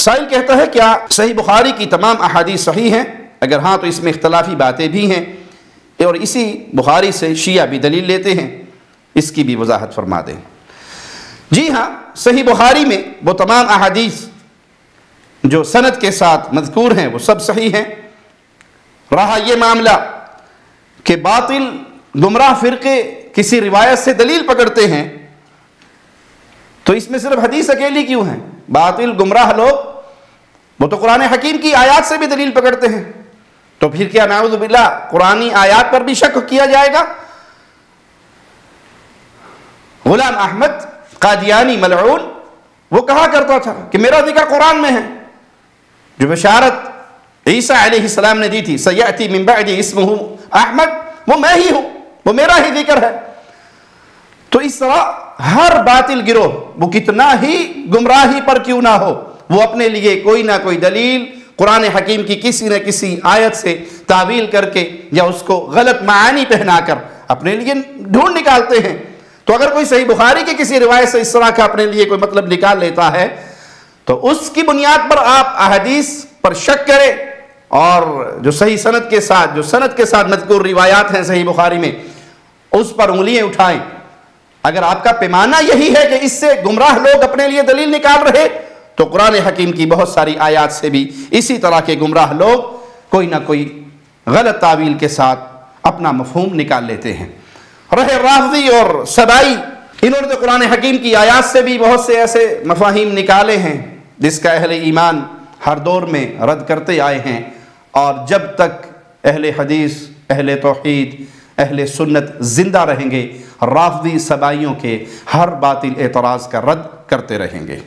سائل کہتا ہے کیا صحیح بخاری کی تمام احادیث صحیح ہیں؟ اگر ہاں تو اس میں اختلافی باتیں بھی ہیں، اور اسی بخاری سے شیعہ بھی دلیل لیتے ہیں، اس کی بھی وضاحت فرما دیں۔ جی ہاں، صحیح بخاری میں وہ تمام احادیث جو سند کے ساتھ مذکور ہیں وہ سب صحیح ہیں۔ رہا یہ معاملہ کہ باطل گمراہ فرقے کسی روایت سے دلیل پکڑتے ہیں، تو اس میں صرف حدیث اکیلی کیوں ہے؟ باطل گمراہ لوگ وہ تو قرآن حکیم کی آیات سے بھی دلیل پکڑتے ہیں، تو پھر کیا نعوذ باللہ قرآنی آیات پر بھی شک کیا جائے گا؟ غلام احمد قادیانی ملعون وہ کہا کرتا تھا کہ میرا ذکر قرآن میں ہے، جو بشارت عیسیٰ علیہ السلام نے دی تھی سیأتی من بعد اسمہ احمد، وہ میں ہی ہوں، وہ میرا ہی ذکر ہے۔ تو اس طرح ہر باطل گروہ وہ کتنا ہی گمراہی پر کیوں نہ ہو، وہ اپنے لیے کوئی نہ کوئی دلیل قرآن حکیم کی کسی نہ کسی آیت سے تعویل کر کے یا اس کو غلط معانی پہنا کر اپنے لیے ڈھونڈ نکالتے ہیں۔ تو اگر کوئی صحیح بخاری کی کسی روایت سے اس طرح کا اپنے لیے کوئی مطلب نکال لیتا ہے تو اس کی بنیاد پر آپ احادیث پر شک کریں، اور جو صحیح سند کے ساتھ مذکور روایات ہیں صحیح بخاری میں اس پر انگلیاں اٹھائیں۔ اگر آپ کا پیمانہ یہی ہے کہ اس سے گمراہ لوگ اپنے لیے دلیل نکال رہے، تو قرآن حکیم کی بہت ساری آیات سے بھی اسی طرح کے گمراہ لوگ کوئی نہ کوئی غلط تعویل کے ساتھ اپنا مفہوم نکال لیتے ہیں۔ رہے رافضی اور سبائی، انہوں نے تو قرآن حکیم کی آیات سے بھی بہت سے ایسے مفاہیم نکالے ہیں جس کا اہل ایمان ہر دور میں رد کرتے آئے ہیں، اور جب تک اہل حدیث، اہل توحید، اہل سنت زندہ رہیں گے، رافضی سبائیوں کے ہر باطل اعتراض کا رد کرتے رہیں گے۔